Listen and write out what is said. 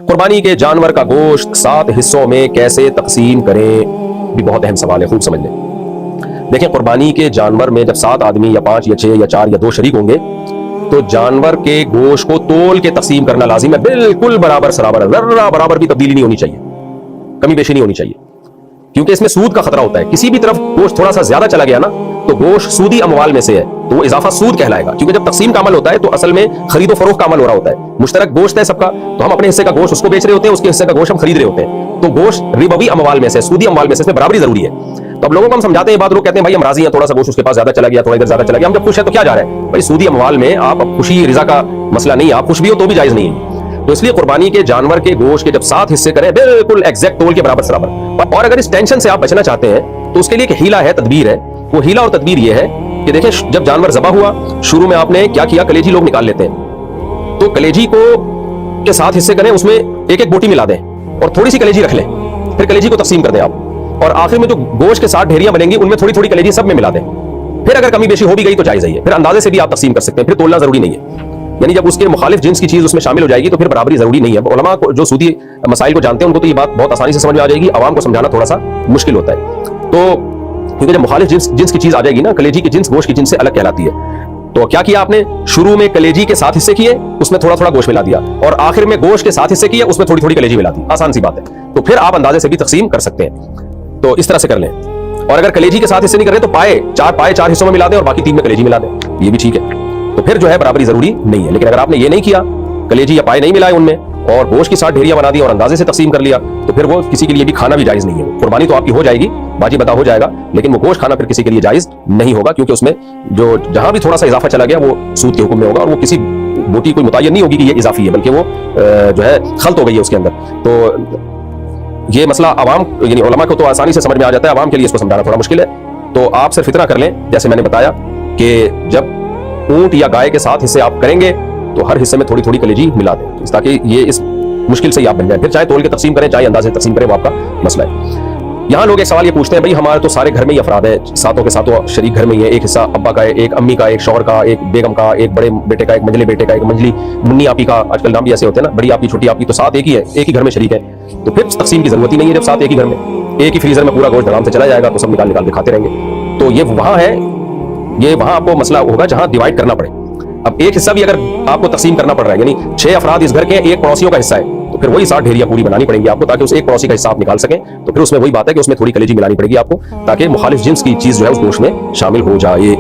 قربانی کے جانور کا گوشت 7 حصوں میں کیسے تقسیم کریں بھی بہت اہم سوال ہے، خوب سمجھ لیں۔ دیکھیں، قربانی کے جانور میں جب 7 آدمی یا 5 یا 6 یا 4 یا 2 شریک ہوں گے تو جانور کے گوشت کو تول کے تقسیم کرنا لازم ہے، بالکل برابر سرابر، ذرہ برابر بھی تبدیلی نہیں ہونی چاہیے، کمی بیشی نہیں ہونی چاہیے، کیونکہ اس میں سود کا خطرہ ہوتا ہے۔ کسی بھی طرف گوشت تھوڑا سا زیادہ چلا گیا نا تو گوشت سودی اموال میں سے ہے، تو وہ اضافہ سود کہلائے گا، کیونکہ جب تقسیم کا عمل ہوتا ہے تو اصل میں خرید و فروخت کا عمل ہو رہا ہوتا ہے، مشترک گوشت ہے سب کا، تو ہم اپنے حصے کا گوشت اس کو بیچ رہے ہوتے ہیں، اس کے حصے کا گوشت ہم خرید رہے ہوتے ہیں، تو گوشت ربوی اموال میں سے، سودی اموال میں سے، اس میں برابری ضروری ہے۔ تو اب لوگوں کو ہم سمجھاتے ہیں، بات لوگ کہتے ہیں بھائی ہم راضی ہیں، تھوڑا سا گوشت اس کے پاس زیادہ چلا گیا، تھوڑا ادھر زیادہ چلا گیا، ہم جب خوش ہیں تو کیا جا رہا ہے بھائی؟ سودی اموال میں آپ اب خوشی رضا کا مسئلہ نہیں ہے، آپ خوش بھی ہو تو بھی جائز نہیں ہے۔ تو اس لیے قربانی کے جانور کے گوشت کے جب 7 حصے کریں، بالکل ایگزیکٹ تول کے برابر سرابر۔ اور اگر اس ٹینشن سے آپ بچنا چاہتے ہیں تو اس کے لیے ایک ہیلا ہے، تدبیر ہے۔ وہ ہیلا اور تدبیر یہ ہے کہ دیکھیں، جب جانور ذبح ہوا، شروع میں آپ نے کیا کیا، کلیجی لوگ نکال لیتے ہیں، تو کلیجی کو کے 7 حصے کریں، اس میں ایک ایک بوٹی ملا دیں اور تھوڑی سی کلیجی رکھ لیں، پھر کلیجی کو تقسیم کر دیں آپ، اور آخر میں جو گوشت کے 7 ڈھیریاں بنیں گی ان میں تھوڑی تھوڑی کلیجی سب میں ملا دیں۔ پھر اگر کمی بیشی ہو بھی گئی تو جائز ہے، پھر اندازے سے بھی آپ تقسیم کر سکتے ہیں، پھر تولنا ضروری نہیں ہے۔ یعنی جب اس کے مخالف جنس کی چیز اس میں شامل ہو جائے گی تو پھر برابری ضروری نہیں ہے۔ علماء کو جو سودی مسائل کو جانتے ہیں ان کو تو یہ بات بہت آسانی سے سمجھ میں آ جائے گی، عوام کو سمجھانا تھوڑا سا مشکل ہوتا ہے۔ تو کیونکہ جب مخالف جنس کی چیز آ جائے گی نا، کلیجی کی جنس گوشت کی جنس سے الگ کہلاتی ہے، تو کیا کیا آپ نے، شروع میں کلیجی کے 7 حصے کیے، اس میں تھوڑا تھوڑا گوشت ملا دیا، اور آخر میں گوشت کے 7 حصے کیے، اس میں تھوڑی تھوڑی کلیجی ملا دی، آسان سی بات ہے۔ تو پھر آپ اندازے سے بھی تقسیم کر سکتے ہیں، تو اس طرح سے کر لیں۔ اور اگر کلیجی کے 7 حصے نہیں کر رہے تو پائے 4 حصوں میں ملا دیں اور باقی 3 میں کلیجی ملا دیں، یہ بھی ٹھیک ہے۔ تو پھر جو ہے برابری ضروری نہیں ہے۔ لیکن اگر آپ نے یہ نہیں کیا، کلیجی یا پائے نہیں ملائے ان میں، اور گوشت کی 7 ڈھیریاں بنا دی اور اندازے سے تقسیم کر لیا، تو پھر وہ کسی کے لیے بھی کھانا بھی جائز نہیں ہے۔ قربانی تو آپ کی ہو جائے گی، باجی بتا ہو جائے گا، لیکن وہ گوشت کھانا پھر کسی کے لیے جائز نہیں ہوگا، کیونکہ اس میں جو جہاں بھی تھوڑا سا اضافہ چلا گیا وہ سود کے حکم میں ہوگا، اور وہ کسی بوٹی کوئی متعین نہیں ہوگی کہ یہ اضافی ہے، بلکہ وہ جو ہے خلط ہو گئی ہے اس کے اندر۔ تو یہ مسئلہ عوام یعنی علماء کو تو آسانی سے سمجھ میں آ جاتا ہے، عوام کے لیے اس کو سمجھانا تھوڑا مشکل ہے۔ تو آپ صرف اتنا کر لیں، جیسے میں نے بتایا کہ جب اونٹ یا گائے کے 7 حصے آپ کریں گے تو ہر حصے میں تھوڑی تھوڑی کلیجی ملا دیں، تاکہ یہ اس مشکل سے آپ بن جائیں۔ پھر چاہے تول کے تقسیم کریں، چاہے اندازے تقسیم کریں، وہ آپ کا مسئلہ ہے۔ یہاں لوگ ایک سوال یہ پوچھتے ہیں، بھائی ہمارے تو سارے گھر میں ہی افراد ہیں، 7 کے 7 شریک گھر میں ہی ہیں، ایک حصہ ابا کا ہے، ایک امی کا، ایک شوہر کا، ایک بیگم کا، ایک بڑے بیٹے کا، ایک منجلے بیٹے کا، ایک منجلی منی آپی کا، آج کل نام بھی ایسے ہوتے ہیں نا، بڑی آپی چھوٹی آپی، تو 7 ایک ہی ہے، ایک ہی گھر میں شریک ہے، تو پھر تقسیم کی ضرورت ہی نہیں ہے۔ جب 7 ایک ہی گھر میں، ایک ہی فریزر میں پورا گوشت آرام سے چلا جائے گا تو سب نکال نکال کے کھاتے رہیں گے۔ تو یہ وہاں ہے، یہ وہاں آپ کو مسئلہ ہوگا جہاں ڈیوائڈ کرنا پڑے۔ اب ایک حصہ بھی اگر آپ کو تقسیم کرنا پڑ رہا ہے، یعنی 6 افراد اس گھر کے، ایک پڑوسیوں کا حصہ ہے، تو پھر وہی 7 ڈھیریاں پوری بنانی پڑیں گی آپ کو، تاکہ اس ایک پڑوسی کا حصہ آپ نکال سکیں۔ تو پھر اس میں وہی بات ہے کہ اس میں تھوڑی کلیجی ملانی پڑے گی آپ کو، تاکہ مخالف جنس کی چیز جو ہے اس گوشت میں شامل ہو جائے۔